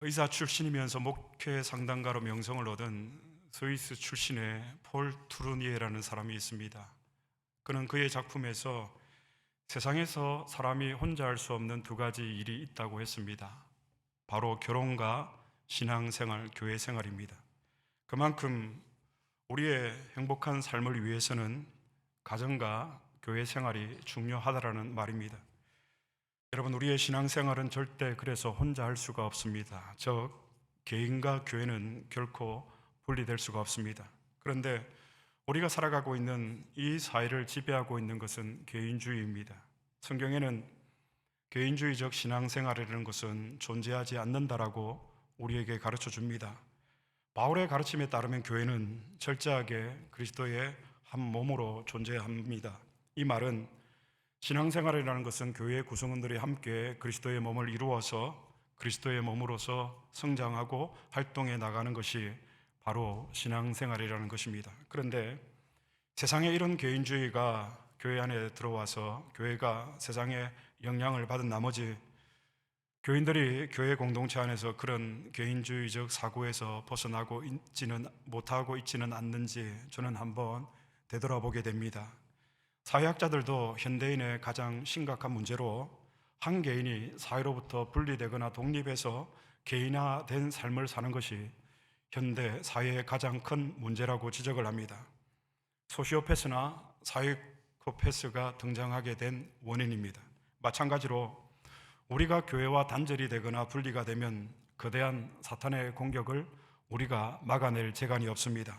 의사 출신이면서 목회 상담가로 명성을 얻은 스위스 출신의 폴 투르니에라는 사람이 있습니다. 그는 그의 작품에서 세상에서 사람이 혼자 할 수 없는 두 가지 일이 있다고 했습니다. 바로 결혼과 신앙생활, 교회생활입니다. 그만큼 우리의 행복한 삶을 위해서는 가정과 교회생활이 중요하다라는 말입니다. 여러분, 우리의 신앙생활은 절대 그래서 혼자 할 수가 없습니다. 즉, 개인과 교회는 결코 분리될 수가 없습니다. 그런데 우리가 살아가고 있는 이 사회를 지배하고 있는 것은 개인주의입니다. 성경에는 개인주의적 신앙생활이라는 것은 존재하지 않는다라고 우리에게 가르쳐 줍니다. 바울의 가르침에 따르면 교회는 철저하게 그리스도의 한 몸으로 존재합니다. 이 말은 신앙생활이라는 것은 교회의 구성원들이 함께 그리스도의 몸을 이루어서 그리스도의 몸으로서 성장하고 활동해 나가는 것이 바로 신앙생활이라는 것입니다. 그런데 세상에 이런 개인주의가 교회 안에 들어와서 교회가 세상에 영향을 받은 나머지 교인들이 교회 공동체 안에서 그런 개인주의적 사고에서 벗어나고 있지는 못하고 있지는 않는지 저는 한번 되돌아보게 됩니다. 사회학자들도 현대인의 가장 심각한 문제로 한 개인이 사회로부터 분리되거나 독립해서 개인화된 삶을 사는 것이 현대 사회의 가장 큰 문제라고 지적을 합니다. 소시오패스나 사이코패스가 등장하게 된 원인입니다. 마찬가지로 우리가 교회와 단절이 되거나 분리가 되면 거대한 사탄의 공격을 우리가 막아낼 재간이 없습니다.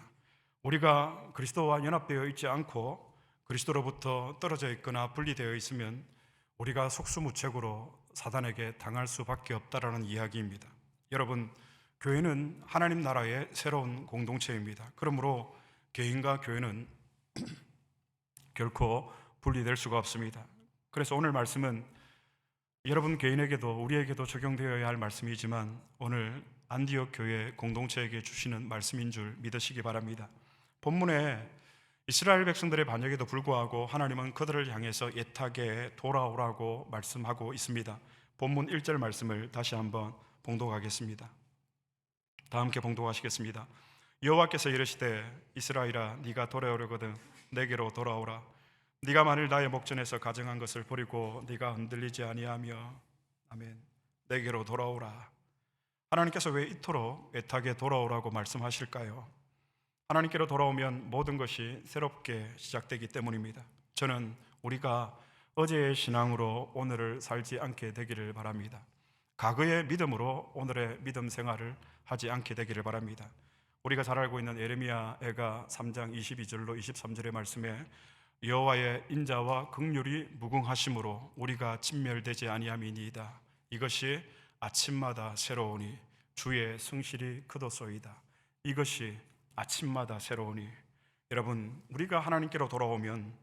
우리가 그리스도와 연합되어 있지 않고 그리스도로부터 떨어져 있거나 분리되어 있으면 우리가 속수무책으로 사단에게 당할 수밖에 없다라는 이야기입니다. 여러분, 교회는 하나님 나라의 새로운 공동체입니다. 그러므로 개인과 교회는 결코 분리될 수가 없습니다. 그래서 오늘 말씀은 여러분 개인에게도 우리에게도 적용되어야 할 말씀이지만 오늘 안디옥 교회 공동체에게 주시는 말씀인 줄 믿으시기 바랍니다. 본문에 이스라엘 백성들의 반역에도 불구하고 하나님은 그들을 향해서 애타게 돌아오라고 말씀하고 있습니다. 본문 1절 말씀을 다시 한번 봉독하겠습니다. 다 함께 봉독하시겠습니다. 여호와께서 이르시되 이스라엘아 네가 돌아오려거든 내게로 돌아오라. 네가 만일 나의 목전에서 가정한 것을 버리고 네가 흔들리지 아니하며 아멘 내게로 돌아오라. 하나님께서 왜 이토록 애타게 돌아오라고 말씀하실까요? 하나님께로 돌아오면 모든 것이 새롭게 시작되기 때문입니다. 저는 우리가 어제의 신앙으로 오늘을 살지 않게 되기를 바랍니다. 과거의 믿음으로 오늘의 믿음 생활을 하지 않게 되기를 바랍니다. 우리가 잘 알고 있는 예레미야가 3장 22절로 23절의 말씀에 여호와의 인자와 긍휼이 무궁하심으로 우리가 진멸되지 아니함이니이다. 이것이 아침마다 새로우니 주의 성실이 크도소이다. 이것이 아침마다 새로우니. 여러분, 우리가 하나님께로 돌아오면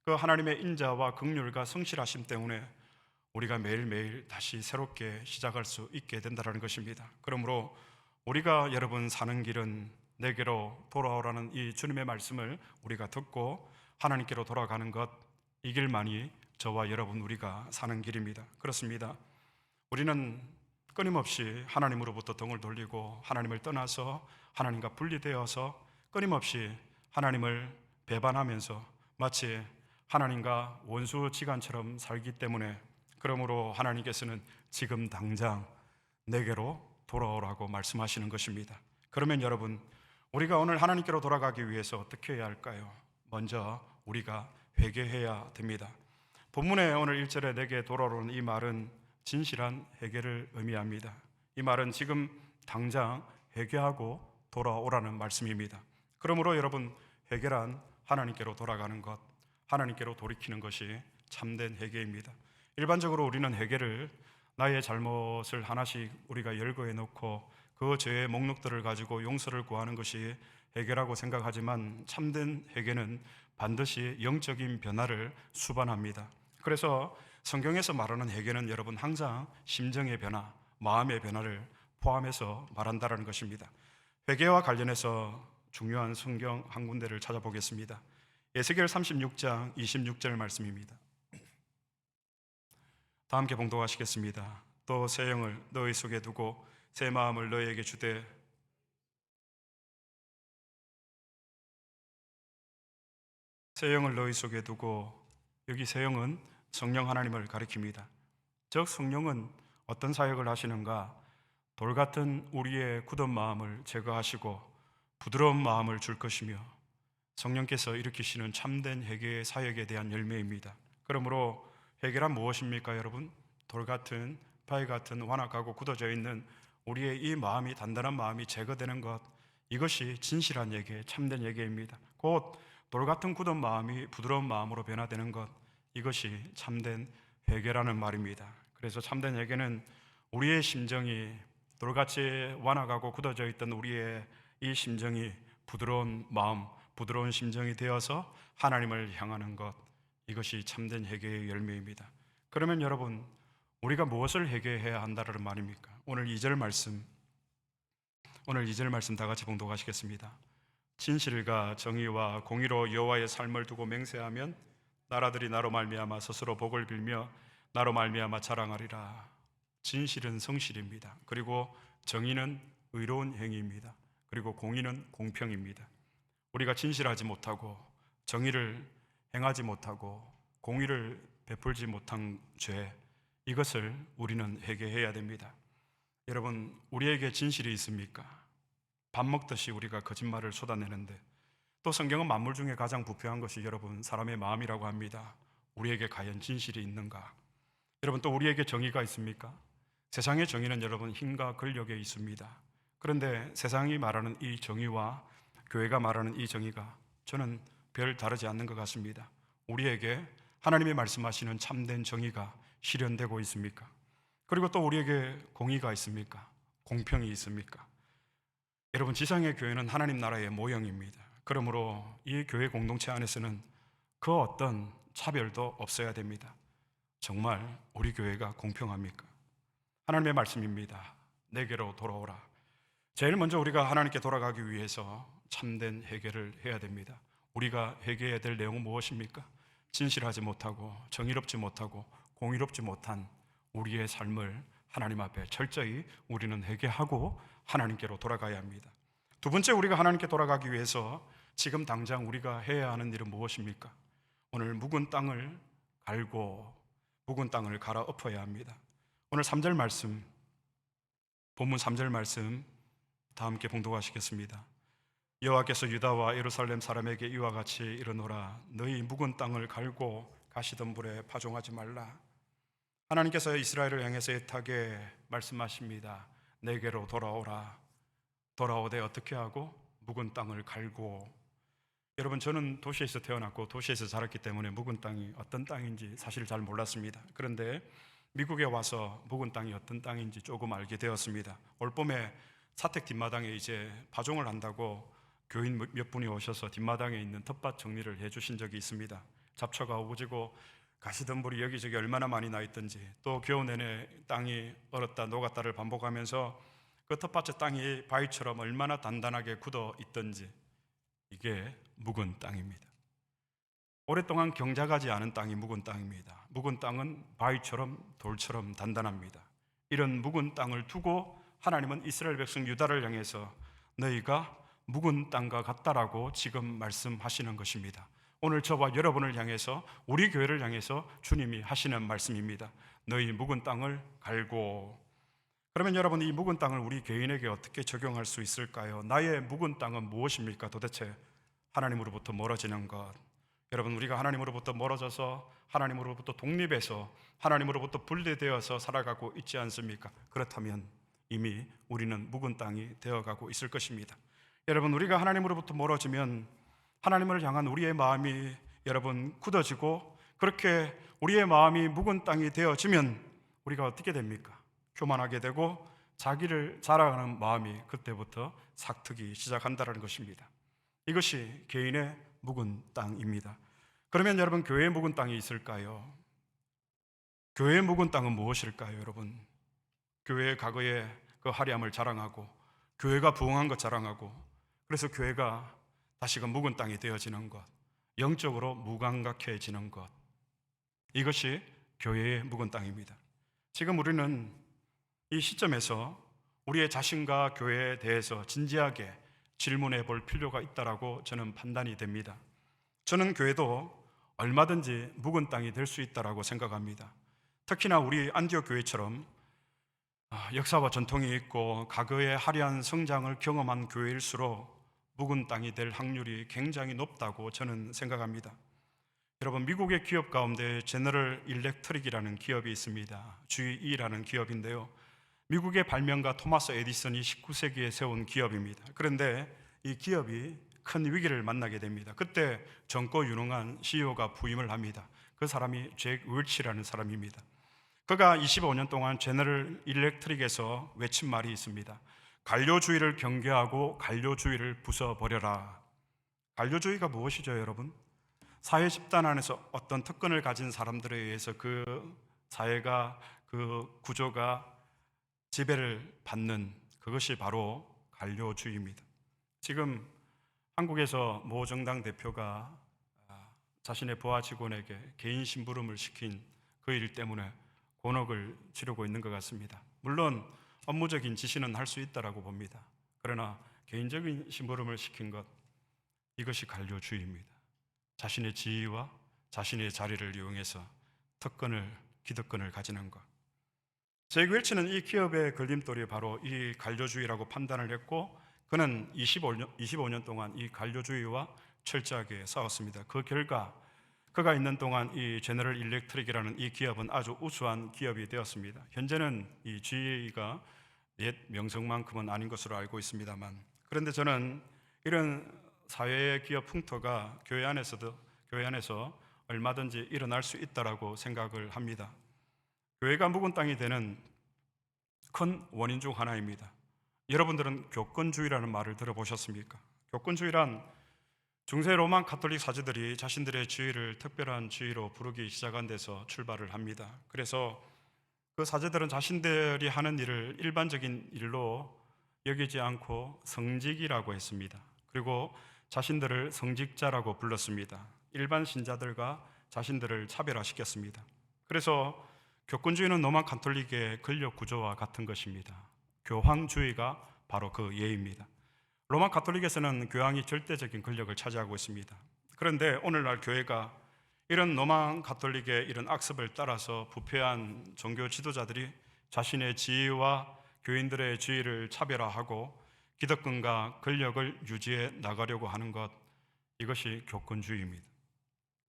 그 하나님의 인자와 긍휼과 성실하심 때문에 우리가 매일매일 다시 새롭게 시작할 수 있게 된다는 것입니다. 그러므로 우리가 여러분 사는 길은 내게로 돌아오라는 이 주님의 말씀을 우리가 듣고 하나님께로 돌아가는 것, 이 길만이 저와 여러분 우리가 사는 길입니다. 그렇습니다. 우리는 끊임없이 하나님으로부터 등을 돌리고 하나님을 떠나서 하나님과 분리되어서 끊임없이 하나님을 배반하면서 마치 하나님과 원수지간처럼 살기 때문에 그러므로 하나님께서는 지금 당장 내게로 돌아오라고 말씀하시는 것입니다. 그러면 여러분, 우리가 오늘 하나님께로 돌아가기 위해서 어떻게 해야 할까요? 먼저 우리가 회개해야 됩니다. 본문의 오늘 1절에 내게 돌아오는 이 말은 진실한 회개를 의미합니다. 이 말은 지금 당장 회개하고 돌아오라는 말씀입니다. 그러므로 여러분, 회개란 하나님께로 돌아가는 것, 하나님께로 돌이키는 것이 참된 회개입니다. 일반적으로 우리는 회개를 나의 잘못을 하나씩 우리가 열거해 놓고 그 죄의 목록들을 가지고 용서를 구하는 것이 회개라고 생각하지만 참된 회개는 반드시 영적인 변화를 수반합니다. 그래서 성경에서 말하는 회개는 여러분 항상 심정의 변화, 마음의 변화를 포함해서 말한다는 것입니다. 회개와 관련해서 중요한 성경 한 군데를 찾아보겠습니다. 에스겔 36장 26절 말씀입니다. 다 함께 봉독하시겠습니다. 또 새 영을 너희 속에 두고 새 마음을 너희에게 주되 새 영을 너희 속에 두고, 여기 새 영은 성령 하나님을 가리킵니다. 즉 성령은 어떤 사역을 하시는가? 돌 같은 우리의 굳은 마음을 제거하시고 부드러운 마음을 줄 것이며 성령께서 일으키시는 참된 회개의 사역에 대한 열매입니다. 그러므로 회개란 무엇입니까, 여러분? 돌 같은, 바위 같은 완악하고 굳어져 있는 우리의 이 마음이, 단단한 마음이 제거되는 것, 이것이 진실한 회개, 참된 회개입니다. 곧 돌 같은 굳은 마음이 부드러운 마음으로 변화되는 것, 이것이 참된 회개라는 말입니다. 그래서 참된 회개는 우리의 심정이, 돌같이 완악하고 굳어져 있던 우리의 이 심정이 부드러운 마음, 부드러운 심정이 되어서 하나님을 향하는 것, 이것이 참된 회개의 열매입니다. 그러면 여러분, 우리가 무엇을 회개해야 한다는 말입니까? 오늘 2절 말씀 다 같이 봉독하시겠습니다. 진실과 정의와 공의로 여호와의 삶을 두고 맹세하면 나라들이 나로 말미암아 스스로 복을 빌며 나로 말미암아 자랑하리라. 진실은 성실입니다. 그리고 정의는 의로운 행위입니다. 그리고 공의는 공평입니다. 우리가 진실하지 못하고 정의를 행하지 못하고 공의를 베풀지 못한 죄, 이것을 우리는 회개해야 됩니다. 여러분, 우리에게 진실이 있습니까? 밥 먹듯이 우리가 거짓말을 쏟아내는데, 또 성경은 만물 중에 가장 부패한 것이 여러분 사람의 마음이라고 합니다. 우리에게 과연 진실이 있는가? 여러분, 또 우리에게 정의가 있습니까? 세상의 정의는 여러분 힘과 권력에 있습니다. 그런데 세상이 말하는 이 정의와 교회가 말하는 이 정의가 저는 별 다르지 않는 것 같습니다. 우리에게 하나님이 말씀하시는 참된 정의가 실현되고 있습니까? 그리고 또 우리에게 공의가 있습니까? 공평이 있습니까? 여러분, 지상의 교회는 하나님 나라의 모형입니다. 그러므로 이 교회 공동체 안에서는 그 어떤 차별도 없어야 됩니다. 정말 우리 교회가 공평합니까? 하나님의 말씀입니다. 내게로 돌아오라. 제일 먼저 우리가 하나님께 돌아가기 위해서 참된 회개를 해야 됩니다. 우리가 회개해야 될 내용은 무엇입니까? 진실하지 못하고 정의롭지 못하고 공의롭지 못한 우리의 삶을 하나님 앞에 철저히 우리는 회개하고 하나님께로 돌아가야 합니다. 두 번째, 우리가 하나님께 돌아가기 위해서 지금 당장 우리가 해야 하는 일은 무엇입니까? 오늘 묵은 땅을 갈고 묵은 땅을 갈아 엎어야 합니다. 오늘 3절 말씀, 본문 3절 말씀 다 함께 봉독하시겠습니다. 여호와께서 유다와 예루살렘 사람에게 이와 같이 이르노라. 너희 묵은 땅을 갈고 가시던 불에 파종하지 말라. 하나님께서 이스라엘을 향해서 애타게 말씀하십니다. 내게로 돌아오라. 돌아오되 어떻게 하고? 묵은 땅을 갈고. 여러분, 저는 도시에서 태어났고 도시에서 자랐기 때문에 묵은 땅이 어떤 땅인지 사실 잘 몰랐습니다. 그런데 미국에 와서 묵은 땅이 어떤 땅인지 조금 알게 되었습니다. 올봄에 사택 뒷마당에 이제 파종을 한다고 교인 몇 분이 오셔서 뒷마당에 있는 텃밭 정리를 해주신 적이 있습니다. 잡초가 오고지고 가시덤불이 여기저기 얼마나 많이 나 있던지, 또 겨우 내내 땅이 얼었다 녹았다를 반복하면서 그 텃밭의 땅이 바위처럼 얼마나 단단하게 굳어 있던지, 이게 묵은 땅입니다. 오랫동안 경작하지 않은 땅이 묵은 땅입니다. 묵은 땅은 바위처럼 돌처럼 단단합니다. 이런 묵은 땅을 두고 하나님은 이스라엘 백성 유다를 향해서 너희가 묵은 땅과 같다라고 지금 말씀하시는 것입니다. 오늘 저와 여러분을 향해서, 우리 교회를 향해서 주님이 하시는 말씀입니다. 너희 묵은 땅을 갈고. 그러면 여러분, 이 묵은 땅을 우리 개인에게 어떻게 적용할 수 있을까요? 나의 묵은 땅은 무엇입니까? 도대체 하나님으로부터 멀어지는 것. 여러분, 우리가 하나님으로부터 멀어져서 하나님으로부터 독립해서 하나님으로부터 분리되어서 살아가고 있지 않습니까? 그렇다면 이미 우리는 묵은 땅이 되어가고 있을 것입니다. 여러분, 우리가 하나님으로부터 멀어지면 하나님을 향한 우리의 마음이 여러분 굳어지고, 그렇게 우리의 마음이 묵은 땅이 되어지면 우리가 어떻게 됩니까? 교만하게 되고 자기를 자랑하는 마음이 그때부터 삭트기 시작한다는 것입니다. 이것이 개인의 묵은 땅입니다. 그러면 여러분, 교회의 묵은 땅이 있을까요? 교회의 묵은 땅은 무엇일까요, 여러분? 교회의 과거의 그 화려함을 자랑하고 교회가 부흥한 것 자랑하고, 그래서 교회가 다시금 묵은 땅이 되어지는 것, 영적으로 무감각해지는 것, 이것이 교회의 묵은 땅입니다. 지금 우리는 이 시점에서 우리의 자신과 교회에 대해서 진지하게 질문해 볼 필요가 있다라고 저는 판단이 됩니다. 저는 교회도 얼마든지 묵은 땅이 될 수 있다라고 생각합니다. 특히나 우리 안디옥 교회처럼 역사와 전통이 있고 과거의 화려한 성장을 경험한 교회일수록 묵은 땅이 될 확률이 굉장히 높다고 저는 생각합니다. 여러분, 미국의 기업 가운데 제너럴 일렉트릭이라는 기업이 있습니다. GE라는 기업인데요, 미국의 발명가 토마스 에디슨이 19세기에 세운 기업입니다. 그런데 이 기업이 큰 위기를 만나게 됩니다. 그때 젊고 유능한 CEO가 부임을 합니다. 그 사람이 잭 윌치라는 사람입니다. 그가 25년 동안 제너럴 일렉트릭에서 외친 말이 있습니다. 관료주의를 경계하고 관료주의를 부숴버려라. 관료주의가 무엇이죠, 여러분? 사회 집단 안에서 어떤 특권을 가진 사람들에 의해서 그 사회가, 그 구조가 지배를 받는, 그것이 바로 관료주의입니다. 지금 한국에서 모 정당 대표가 자신의 부하 직원에게 개인 심부름을 시킨 그 일 때문에 곤혹을 치르고 있는 것 같습니다. 물론 업무적인 지시는 할 수 있다라고 봅니다. 그러나 개인적인 심부름을 시킨 것, 이것이 관료주의입니다. 자신의 지위와 자신의 자리를 이용해서 특권을, 기득권을 가지는 것. 잭 웰치는 이 기업의 걸림돌이 바로 이 관료주의라고 판단을 했고, 그는 25년 동안 이 관료주의와 철저하게 싸웠습니다. 그 결과 그가 있는 동안 이 제너럴 일렉트릭이라는 이 기업은 아주 우수한 기업이 되었습니다. 현재는 이 GE가 옛 명성만큼은 아닌 것으로 알고 있습니다만, 그런데 저는 이런 사회의 기업 풍토가 교회 안에서 얼마든지 일어날 수 있다라고 생각을 합니다. 교회가 묵은 땅이 되는 큰 원인 중 하나입니다. 여러분들은 교권주의라는 말을 들어보셨습니까? 교권주의란 중세 로만 가톨릭 사제들이 자신들의 주의를 특별한 주의로 부르기 시작한 데서 출발을 합니다. 그래서 그 사제들은 자신들이 하는 일을 일반적인 일로 여기지 않고 성직이라고 했습니다. 그리고 자신들을 성직자라고 불렀습니다. 일반 신자들과 자신들을 차별화시켰습니다. 그래서 교권주의는 로마 가톨릭의 권력 구조와 같은 것입니다. 교황주의가 바로 그 예입니다. 로마 가톨릭에서는 교황이 절대적인 권력을 차지하고 있습니다. 그런데 오늘날 교회가 이런 로마 가톨릭의 이런 악습을 따라서 부패한 종교 지도자들이 자신의 지위와 교인들의 지위를 차별화하고 기득권과 권력을 유지해 나가려고 하는 것, 이것이 교권주의입니다.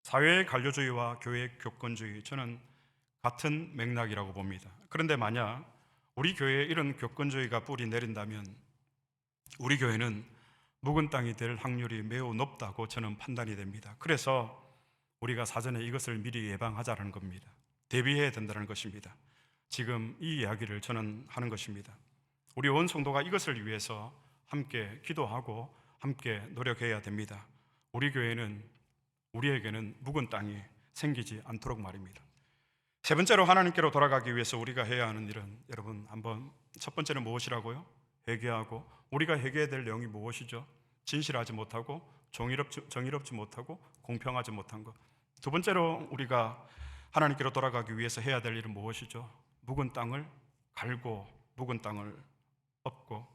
사회의 관료주의와 교회의 교권주의, 저는 같은 맥락이라고 봅니다. 그런데 만약 우리 교회에 이런 교권주의가 뿌리 내린다면 우리 교회는 묵은 땅이 될 확률이 매우 높다고 저는 판단이 됩니다. 그래서 우리가 사전에 이것을 미리 예방하자는 겁니다. 대비해야 된다는 것입니다. 지금 이 이야기를 저는 하는 것입니다. 우리 온 성도가 이것을 위해서 함께 기도하고 함께 노력해야 됩니다. 우리 교회는, 우리에게는 묵은 땅이 생기지 않도록 말입니다. 세 번째로 하나님께로 돌아가기 위해서 우리가 해야 하는 일은, 여러분 한번, 첫 번째는 무엇이라고요? 회개하고, 우리가 회개해야 될 내용이 무엇이죠? 진실하지 못하고, 정의롭지 못하고, 공평하지 못한 것. 두 번째로 우리가 하나님께로 돌아가기 위해서 해야 될 일은 무엇이죠? 묵은 땅을 갈고 묵은 땅을 엎고,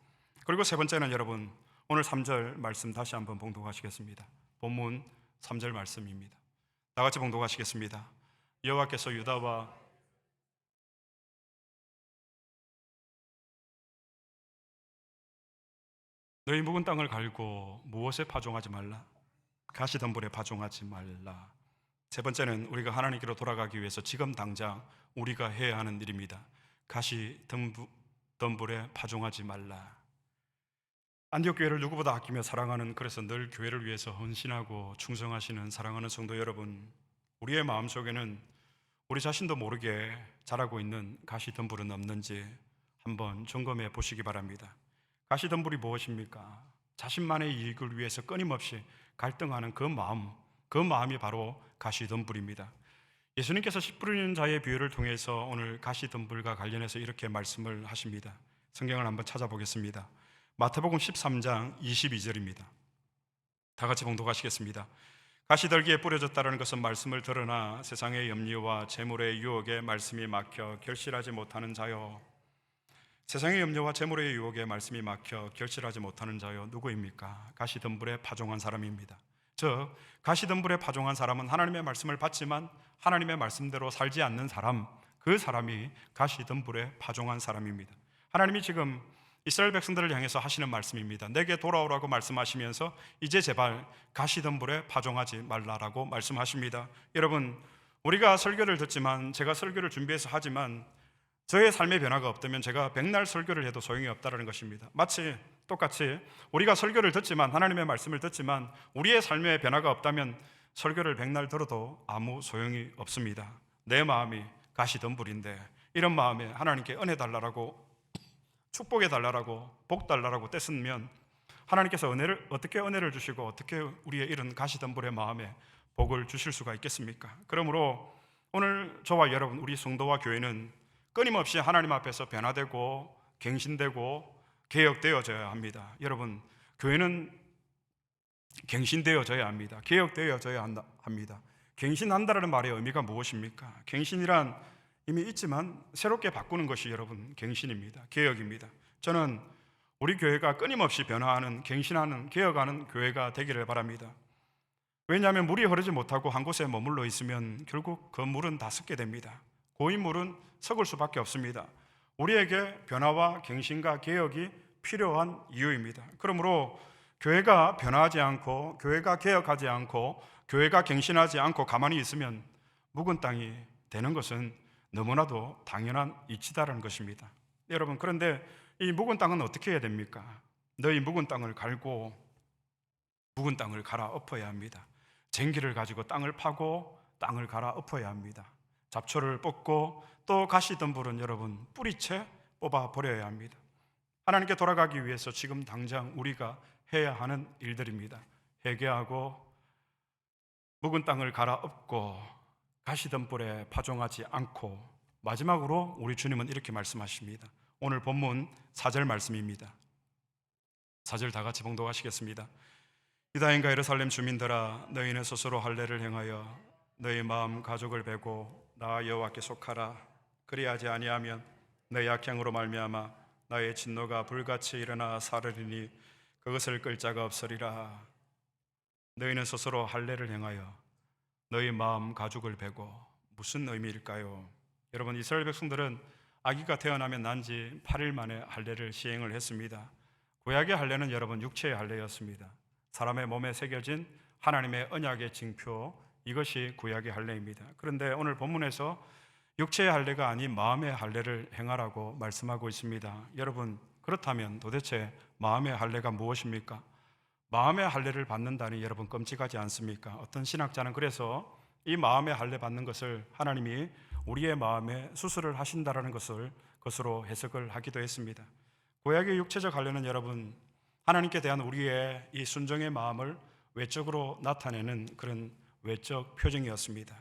그리고 세 번째는 여러분, 오늘 3절 말씀 다시 한번 봉독하시겠습니다. 본문 3절 말씀입니다. 다 같이 봉독하시겠습니다. 여호와께서 유다와 너희 묵은 땅을 갈고 무엇에 파종하지 말라? 가시덤불에 파종하지 말라. 세 번째는 우리가 하나님께로 돌아가기 위해서 지금 당장 우리가 해야 하는 일입니다. 가시덤불에 파종하지 말라. 안디옥 교회를 누구보다 아끼며 사랑하는, 그래서 늘 교회를 위해서 헌신하고 충성하시는 사랑하는 성도 여러분, 우리의 마음속에는 우리 자신도 모르게 자라고 있는 가시덤불은 없는지 한번 점검해 보시기 바랍니다. 가시덤불이 무엇입니까? 자신만의 이익을 위해서 끊임없이 갈등하는 그 마음이 바로 가시덤불입니다. 예수님께서 씨 뿌리는 자의 비유를 통해서 오늘 가시덤불과 관련해서 이렇게 말씀을 하십니다. 성경을 한번 찾아보겠습니다. 마태복음 13장 22절입니다. 다 같이 봉독하시겠습니다. 가시떨기에 뿌려졌다는 것은 말씀을 들으나 세상의 염려와 재물의 유혹에 말씀이 막혀 결실하지 못하는 자요, 세상의 염려와 재물의 유혹에 말씀이 막혀 결실하지 못하는 자여 누구입니까? 가시덤불에 파종한 사람입니다. 즉 가시덤불에 파종한 사람은 하나님의 말씀을 받지만 하나님의 말씀대로 살지 않는 사람, 그 사람이 가시덤불에 파종한 사람입니다. 하나님이 지금 이스라엘 백성들을 향해서 하시는 말씀입니다. 내게 돌아오라고 말씀하시면서 이제 제발 가시덤불에 파종하지 말라라고 말씀하십니다. 여러분, 우리가 설교를 듣지만, 제가 설교를 준비해서 하지만 저의 삶의 변화가 없다면 제가 백날 설교를 해도 소용이 없다는 것입니다. 마치 똑같이 우리가 설교를 듣지만, 하나님의 말씀을 듣지만 우리의 삶의 변화가 없다면 설교를 백날 들어도 아무 소용이 없습니다. 내 마음이 가시덤불인데 이런 마음에 하나님께 은혜 달라라고, 축복해 달라라고, 복 달라라고 떼쓰면 하나님께서 어떻게 은혜를 주시고 어떻게 우리의 이런 가시덤불의 마음에 복을 주실 수가 있겠습니까? 그러므로 오늘 저와 여러분, 우리 성도와 교회는 끊임없이 하나님 앞에서 변화되고 갱신되고 개혁되어져야 합니다. 여러분, 교회는 갱신되어져야 합니다. 개혁되어져야 합니다. 갱신한다는 말의 의미가 무엇입니까? 갱신이란 이미 있지만 새롭게 바꾸는 것이 여러분 갱신입니다. 개혁입니다. 저는 우리 교회가 끊임없이 변화하는, 갱신하는, 개혁하는 교회가 되기를 바랍니다. 왜냐하면 물이 흐르지 못하고 한 곳에 머물러 있으면 결국 그 물은 다 썩게 됩니다. 고인 물은 썩을 수밖에 없습니다. 우리에게 변화와 갱신과 개혁이 필요한 이유입니다. 그러므로 교회가 변화하지 않고, 교회가 개혁하지 않고, 교회가 갱신하지 않고 가만히 있으면 묵은 땅이 되는 것은 너무나도 당연한 이치다라는 것입니다. 여러분, 그런데 이 묵은 땅은 어떻게 해야 됩니까? 너희 묵은 땅을 갈고 묵은 땅을 갈아 엎어야 합니다. 쟁기를 가지고 땅을 파고 땅을 갈아 엎어야 합니다. 잡초를 뽑고 또 가시덤불은 여러분 뿌리채 뽑아 버려야 합니다. 하나님께 돌아가기 위해서 지금 당장 우리가 해야 하는 일들입니다. 회개하고 묵은 땅을 갈아 엎고 가시덤불에 파종하지 않고, 마지막으로 우리 주님은 이렇게 말씀하십니다. 오늘 본문 4절 말씀입니다. 4절 다 같이 봉독하시겠습니다. 유다인과 예루살렘 주민들아, 너희는 스스로 할례를 행하여 너희 마음 가족을 베고 나 여호와께 속하라. 그리하지 아니하면 너희 악행으로 말미암아 나의 진노가 불같이 일어나 사르리니 그것을 끌 자가 없으리라. 너희는 스스로 할례를 행하여 너희 마음 가죽을 베고, 무슨 의미일까요? 여러분, 이스라엘 백성들은 아기가 태어나면 난 지 8일 만에 할례를 시행을 했습니다. 구약의 할례는 여러분 육체의 할례였습니다. 사람의 몸에 새겨진 하나님의 언약의 징표, 이것이 구약의 할례입니다. 그런데 오늘 본문에서 육체의 할례가 아닌 마음의 할례를 행하라고 말씀하고 있습니다. 여러분, 그렇다면 도대체 마음의 할례가 무엇입니까? 마음의 할례를 받는다니 여러분 끔찍하지 않습니까? 어떤 신학자는 그래서 이 마음의 할례 받는 것을 하나님이 우리의 마음에 수술을 하신다라는 것으로 해석을 하기도 했습니다. 구약의 육체적 할례는 여러분 하나님께 대한 우리의 이 순종의 마음을 외적으로 나타내는 그런 외적 표징이었습니다.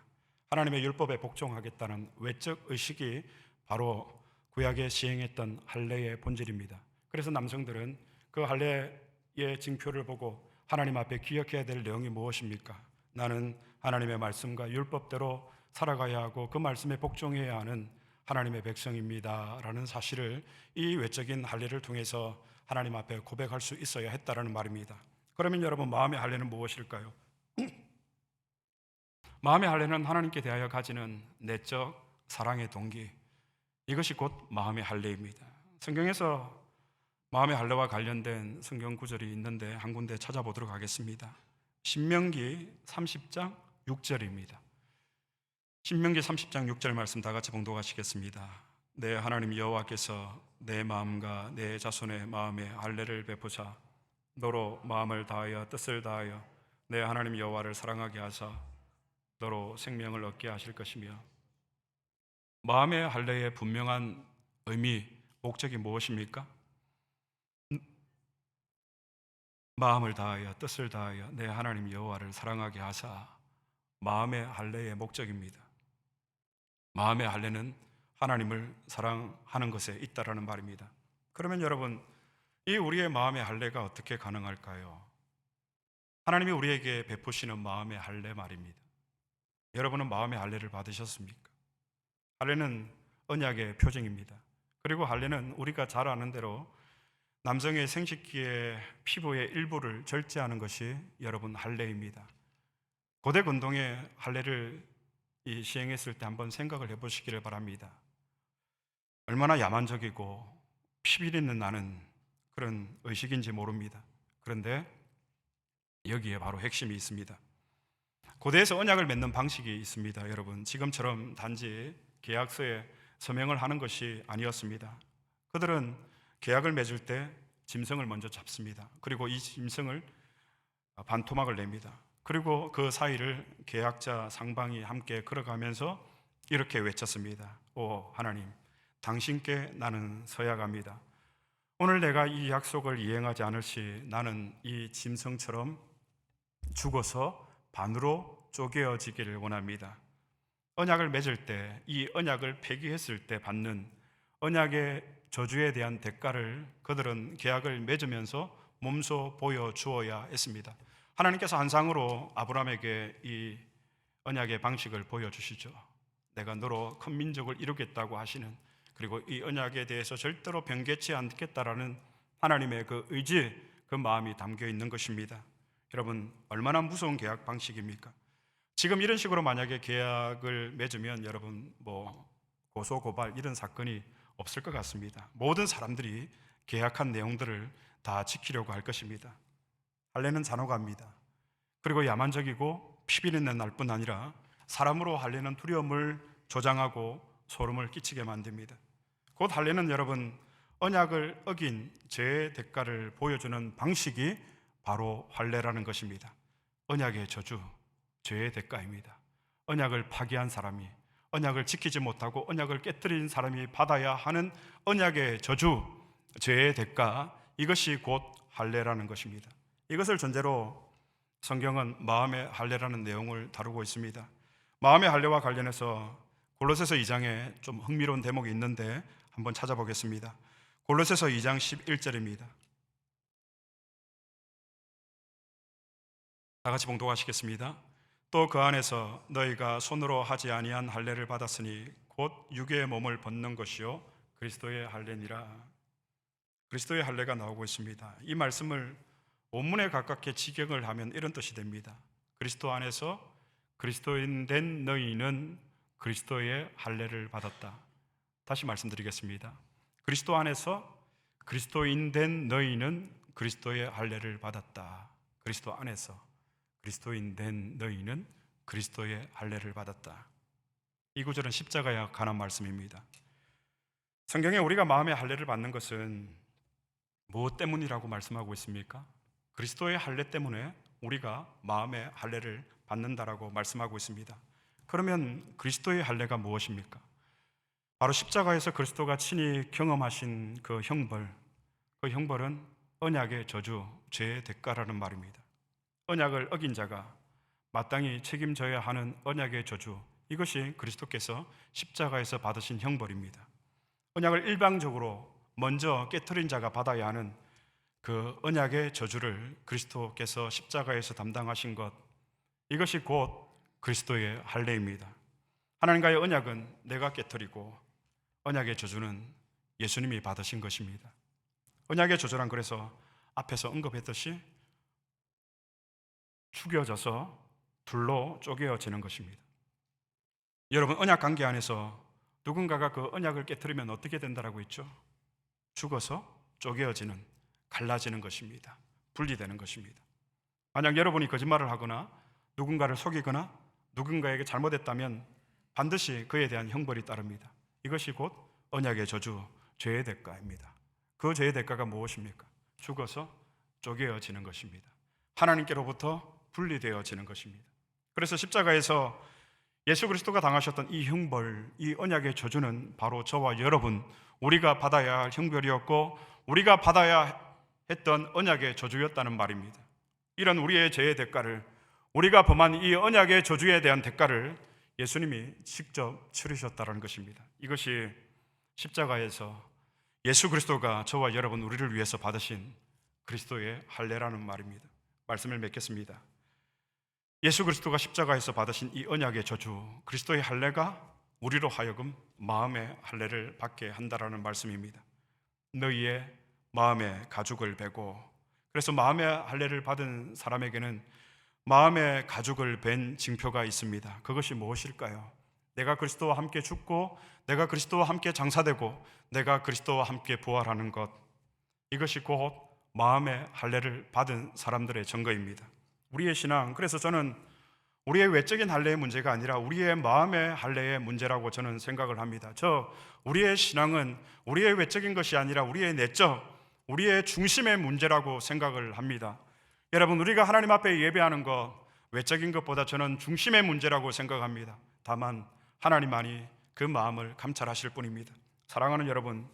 하나님의 율법에 복종하겠다는 외적 의식이 바로 구약에 시행했던 할례의 본질입니다. 그래서 남성들은 그 할례의 징표를 보고 하나님 앞에 기억해야 될 내용이 무엇입니까? 나는 하나님의 말씀과 율법대로 살아가야 하고 그 말씀에 복종해야 하는 하나님의 백성입니다 라는 사실을 이 외적인 할례를 통해서 하나님 앞에 고백할 수 있어야 했다라는 말입니다. 그러면 여러분, 마음의 할례는 무엇일까요? 마음의 할례는 하나님께 대하여 가지는 내적 사랑의 동기, 이것이 곧 마음의 할례입니다. 성경에서 마음의 할례와 관련된 성경 구절이 있는데 한 군데 찾아보도록 하겠습니다. 신명기 30장 6절입니다. 신명기 30장 6절 말씀 다 같이 봉독하시겠습니다. 내 하나님 여호와께서 내 마음과 내 자손의 마음에 할례를 베푸사 너로 마음을 다하여 뜻을 다하여 내 하나님 여호와를 사랑하게 하사 너로 생명을 얻게 하실 것이며, 마음의 할례의 분명한 의미, 목적이 무엇입니까? 마음을 다하여 뜻을 다하여 내 하나님 여호와를 사랑하게 하사, 마음의 할례의 목적입니다. 마음의 할례는 하나님을 사랑하는 것에 있다라는 말입니다. 그러면 여러분, 이 우리의 마음의 할례가 어떻게 가능할까요? 하나님이 우리에게 베푸시는 마음의 할례 말입니다. 여러분은 마음의 할례를 받으셨습니까? 할례는 언약의 표징입니다. 그리고 할례는 우리가 잘 아는 대로 남성의 생식기의 피부의 일부를 절제하는 것이 여러분 할례입니다. 고대 근동의 할례를 시행했을 때 한번 생각을 해보시기를 바랍니다. 얼마나 야만적이고 피비린내 나는 그런 의식인지 모릅니다. 그런데 여기에 바로 핵심이 있습니다. 고대에서 언약을 맺는 방식이 있습니다. 여러분, 지금처럼 단지 계약서에 서명을 하는 것이 아니었습니다. 그들은 계약을 맺을 때 짐승을 먼저 잡습니다. 그리고 이 짐승을 반토막을 냅니다. 그리고 그 사이를 계약자 상방이 함께 걸어가면서 이렇게 외쳤습니다. 오 하나님, 당신께 나는 서약합니다. 오늘 내가 이 약속을 이행하지 않을 시 나는 이 짐승처럼 죽어서 반으로 쪼개어지기를 원합니다. 언약을 맺을 때, 이 언약을 폐기했을 때 받는 언약의 저주에 대한 대가를 그들은 계약을 맺으면서 몸소 보여주어야 했습니다. 하나님께서 한상으로 아브라함에게 이 언약의 방식을 보여주시죠. 내가 너로 큰 민족을 이루겠다고 하시는, 그리고 이 언약에 대해서 절대로 변개치 않겠다라는 하나님의 그 의지, 그 마음이 담겨 있는 것입니다. 여러분, 얼마나 무서운 계약 방식입니까? 지금 이런 식으로 만약에 계약을 맺으면 여러분 고소 고발 이런 사건이 없을 것 같습니다. 모든 사람들이 계약한 내용들을 다 지키려고 할 것입니다. 할례는 잔혹합니다. 그리고 야만적이고 피비린내 날 뿐 아니라 사람으로 할례는 두려움을 조장하고 소름을 끼치게 만듭니다. 곧 할례는 여러분 언약을 어긴 죄의 대가를 보여주는 방식이 바로 할례라는 것입니다. 언약의 저주, 죄의 대가입니다. 언약을 파기한 사람이, 언약을 지키지 못하고 언약을 깨뜨린 사람이 받아야 하는 언약의 저주, 죄의 대가, 이것이 곧 할례라는 것입니다. 이것을 전제로 성경은 마음의 할례라는 내용을 다루고 있습니다. 마음의 할례와 관련해서 골로새서 2장에 좀 흥미로운 대목이 있는데 한번 찾아보겠습니다. 골로새서 2장 11절입니다. 다 같이 봉독하시겠습니다. 또 그 안에서 너희가 손으로 하지 아니한 할례를 받았으니 곧 육의 몸을 벗는 것이요 그리스도의 할례니라. 그리스도의 할례가 나오고 있습니다. 이 말씀을 원문에 가깝게 직역을 하면 이런 뜻이 됩니다. 그리스도 안에서 그리스도인 된 너희는 그리스도의 할례를 받았다. 다시 말씀드리겠습니다. 그리스도 안에서 그리스도인 된 너희는 그리스도의 할례를 받았다. 그리스도 안에서 그리스도인 된 너희는 그리스도의 할례를 받았다. 이 구절은 십자가에 관한 말씀입니다. 성경에 우리가 마음의 할례를 받는 것은 무엇 때문이라고 말씀하고 있습니까? 그리스도의 할례 때문에 우리가 마음의 할례를 받는다라고 말씀하고 있습니다. 그러면 그리스도의 할례가 무엇입니까? 바로 십자가에서 그리스도가 친히 경험하신 그 형벌, 그 형벌은 언약의 저주, 죄의 대가라는 말입니다. 언약을 어긴 자가 마땅히 책임져야 하는 언약의 저주, 이것이 그리스도께서 십자가에서 받으신 형벌입니다. 언약을 일방적으로 먼저 깨트린 자가 받아야 하는 그 언약의 저주를 그리스도께서 십자가에서 담당하신 것, 이것이 곧 그리스도의 할례입니다. 하나님과의 언약은 내가 깨트리고 언약의 저주는 예수님이 받으신 것입니다. 언약의 저주란 그래서 앞에서 언급했듯이 죽여져서 둘로 쪼개어지는 것입니다. 여러분, 언약 관계 안에서 누군가가 그 언약을 깨트리면 어떻게 된다라고 했죠? 죽어서 쪼개어지는, 갈라지는 것입니다. 분리되는 것입니다. 만약 여러분이 거짓말을 하거나 누군가를 속이거나 누군가에게 잘못했다면 반드시 그에 대한 형벌이 따릅니다. 이것이 곧 언약의 저주, 죄의 대가입니다. 그 죄의 대가가 무엇입니까? 죽어서 쪼개어지는 것입니다. 하나님께로부터 분리되어지는 것입니다. 그래서 십자가에서 예수 그리스도가 당하셨던 이 형벌, 이 언약의 저주는 바로 저와 여러분, 우리가 받아야 할 형벌이었고 우리가 받아야 했던 언약의 저주였다는 말입니다. 이런 우리의 죄의 대가를, 우리가 범한 이 언약의 저주에 대한 대가를 예수님이 직접 치르셨다는 것입니다. 이것이 십자가에서 예수 그리스도가 저와 여러분 우리를 위해서 받으신 그리스도의 할례라는 말입니다. 말씀을 맺겠습니다. 예수 그리스도가 십자가에서 받으신 이 언약의 저주, 그리스도의 할례가 우리로 하여금 마음의 할례를 받게 한다라는 말씀입니다. 너희의 마음의 가죽을 베고, 그래서 마음의 할례를 받은 사람에게는 마음의 가죽을 벤 징표가 있습니다. 그것이 무엇일까요? 내가 그리스도와 함께 죽고 내가 그리스도와 함께 장사되고 내가 그리스도와 함께 부활하는 것, 이것이 곧 마음의 할례를 받은 사람들의 증거입니다. 우리의 신앙, 그래서 저는 우리의 외적인 할례의 문제가 아니라 우리의 마음의 할례의 문제라고 저는 생각을 합니다. 우리의 신앙은 우리의 외적인 것이 아니라 우리의 내적, 우리의 중심의 문제라고 생각을 합니다. 여러분, 우리가 하나님 앞에 예배하는 것, 외적인 것보다 저는 중심의 문제라고 생각합니다. 다만 하나님만이 그 마음을 감찰하실 뿐입니다. 사랑하는 여러분,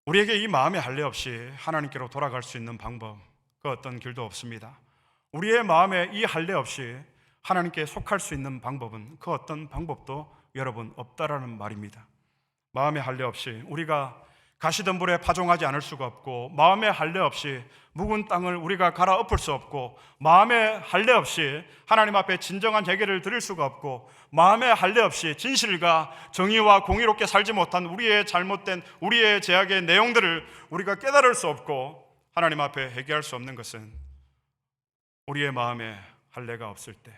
우리에게 이 마음의 할례 없이 하나님께로 돌아갈 수 있는 방법, 그 어떤 길도 없습니다. 우리의 마음에 이 할례 없이 하나님께 속할 수 있는 방법은 그 어떤 방법도 여러분 없다라는 말입니다. 마음의 할례 없이 우리가 가시덤불에 파종하지 않을 수가 없고, 마음의 할례 없이 묵은 땅을 우리가 갈아엎을 수 없고, 마음의 할례 없이 하나님 앞에 진정한 예배를 드릴 수가 없고, 마음의 할례 없이 진실과 정의와 공의롭게 살지 못한 우리의 잘못된 우리의 죄악의 내용들을 우리가 깨달을 수 없고 하나님 앞에 회개할 수 없는 것은 우리의 마음에 할례가 없을 때.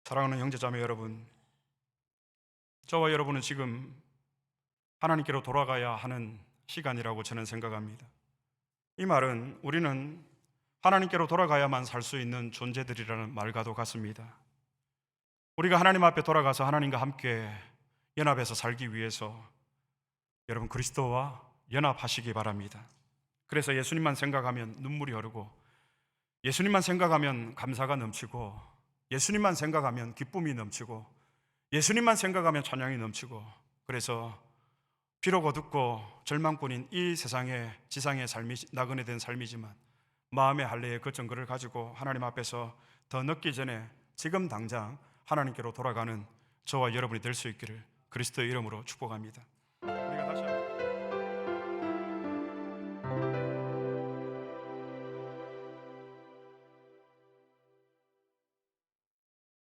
사랑하는 형제자매 여러분, 저와 여러분은 지금 하나님께로 돌아가야 하는 시간이라고 저는 생각합니다. 이 말은 우리는 하나님께로 돌아가야만 살 수 있는 존재들이라는 말과도 같습니다. 우리가 하나님 앞에 돌아가서 하나님과 함께 연합해서 살기 위해서 여러분 그리스도와 연합하시기 바랍니다. 그래서 예수님만 생각하면 눈물이 흐르고, 예수님만 생각하면 감사가 넘치고, 예수님만 생각하면 기쁨이 넘치고, 예수님만 생각하면 찬양이 넘치고, 그래서 비록 어둡고 절망뿐인 이 세상의 지상의 삶이 나그네 된 삶이지만 마음의 할례의 그 증거를 가지고 하나님 앞에서 더 늦기 전에 지금 당장 하나님께로 돌아가는 저와 여러분이 될 수 있기를 그리스도의 이름으로 축복합니다.